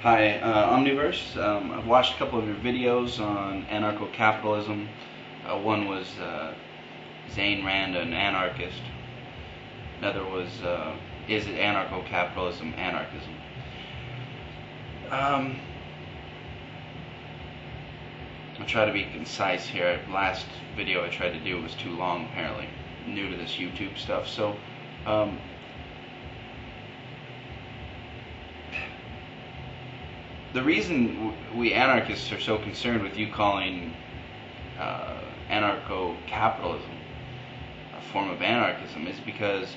Hi, Omniverse. I've watched a couple of your videos on Anarcho-Capitalism. One was Ayn Rand, an anarchist. Another was, is it Anarcho-Capitalism, Anarchism? I'll try to be concise here. Last video I tried to do was too long, apparently. I'm new to this YouTube stuff, so the reason we anarchists are so concerned with you calling anarcho-capitalism a form of anarchism is because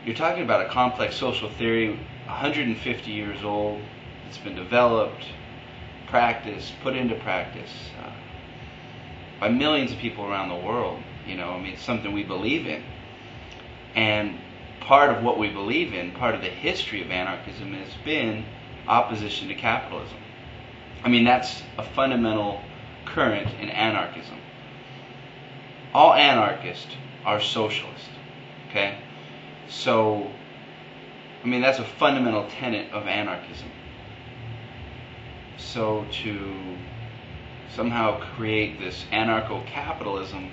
you're talking about a complex social theory 150 years old. It's been developed, practiced, put into practice by millions of people around the world. It's something we believe in. And part of what we believe in, part of the history of anarchism has been opposition to capitalism. That's a fundamental current in anarchism. All anarchists are socialists, okay? So, that's a fundamental tenet of anarchism. So to somehow create this anarcho-capitalism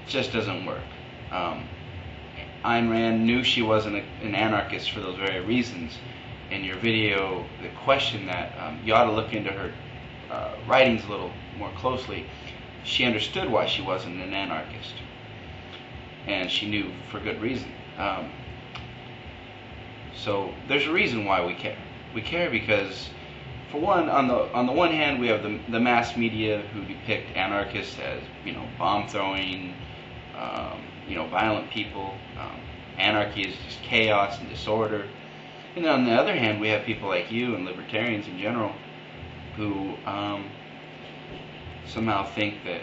just doesn't work. Ayn Rand knew she wasn't an anarchist for those very reasons. In your video, the question that you ought to look into her writings a little more closely. She understood why she wasn't an anarchist, and she knew for good reason. So there's a reason why we care. We care because, for one, on the one hand, we have the mass media who depict anarchists as bomb throwing, violent people. Anarchy is just chaos and disorder. And on the other hand, we have people like you and libertarians in general who somehow think that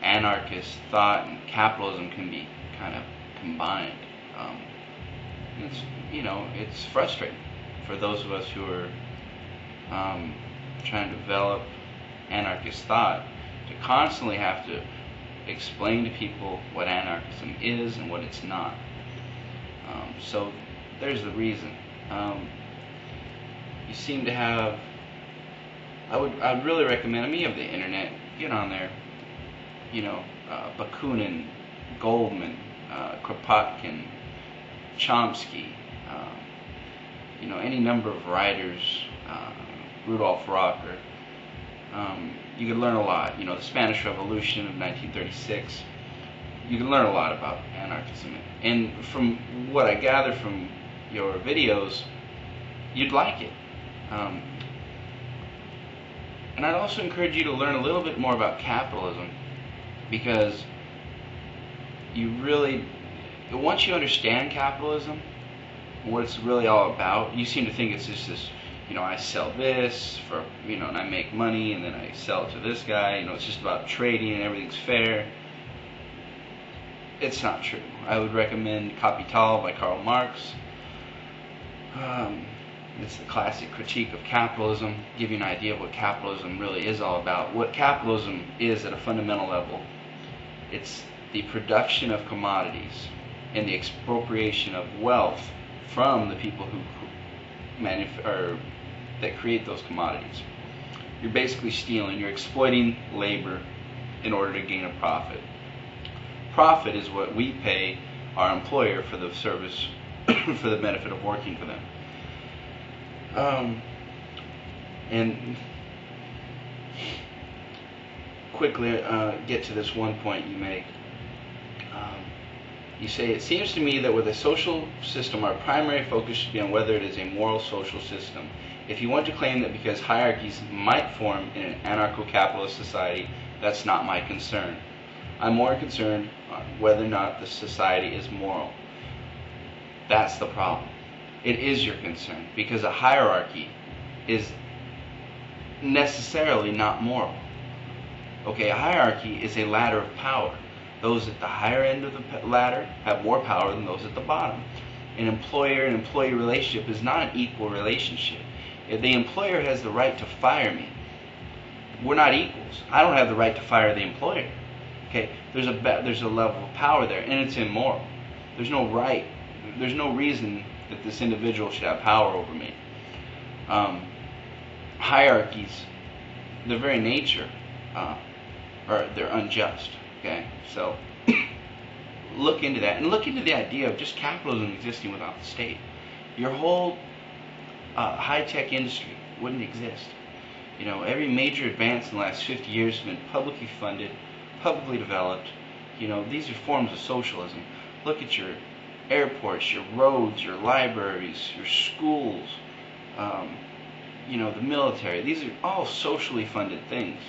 anarchist thought and capitalism can be kind of combined. It's frustrating for those of us who are trying to develop anarchist thought to constantly have to explain to people what anarchism is and what it's not. So there's the reason. You seem to have. I'd really recommend. You have the internet. Get on there. Bakunin, Goldman, Kropotkin, Chomsky. Any number of writers. Rudolf Rocker. You could learn a lot. The Spanish Revolution of 1936. You can learn a lot about anarchism. And from what I gather from your videos, you'd like it. And I'd also encourage you to learn a little bit more about capitalism, because once you understand capitalism, what it's really all about, you seem to think it's just this, I sell this for, and I make money, and then I sell it to this guy, it's just about trading and everything's fair. It's not true. I would recommend Capital by Karl Marx. It's the classic critique of capitalism, give you an idea of what capitalism really is all about. What capitalism is at a fundamental level, it's the production of commodities and the expropriation of wealth from the people who that create those commodities. You're basically stealing, you're exploiting labor in order to gain a profit. Profit is what we pay our employer for the service, for the benefit of working for them. And quickly get to this one point you make. You say, it seems to me that with a social system, our primary focus should be on whether it is a moral social system. If you want to claim that because hierarchies might form in an anarcho-capitalist society, that's not my concern. I'm more concerned on whether or not the society is moral. That's the problem. It is your concern, because a hierarchy is necessarily not moral. Okay, a hierarchy is a ladder of power. Those at the higher end of the ladder have more power than those at the bottom. An employer and employee relationship is not an equal relationship. If the employer has the right to fire me, we're not equals. I don't have the right to fire the employer. Okay, there's a level of power there, and it's immoral. There's no right. There's no reason that this individual should have power over me. Hierarchies, their very nature, they're unjust. Okay, so look into that, and look into the idea of just capitalism existing without the state. Your whole high-tech industry wouldn't exist. You know, every major advance in the last 50 years has been publicly funded, publicly developed. You know, these are forms of socialism. Look at your airports, your roads, your libraries, your schools, you know, the military. These are all socially funded things.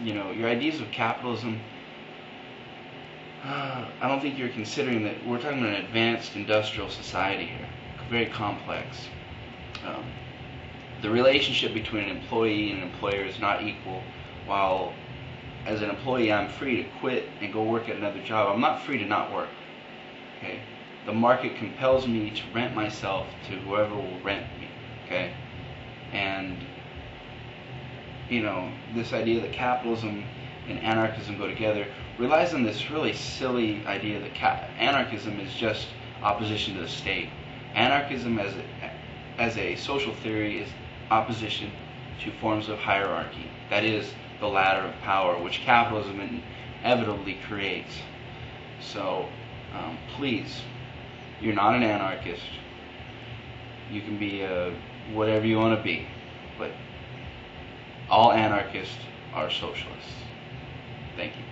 You know, your ideas of capitalism, I don't think you're considering that we're talking about an advanced industrial society here, very complex. The relationship between an employee and an employer is not equal. While as an employee I'm free to quit and go work at another job, I'm not free to not work. Okay? The market compels me to rent myself to whoever will rent me. Okay? And you know, this idea that capitalism and anarchism go together relies on this really silly idea that anarchism is just opposition to the state. Anarchism as a social theory is opposition to forms of hierarchy. That is the ladder of power, which capitalism inevitably creates. So, please, you're not an anarchist. You can be whatever you want to be, but all anarchists are socialists. Thank you.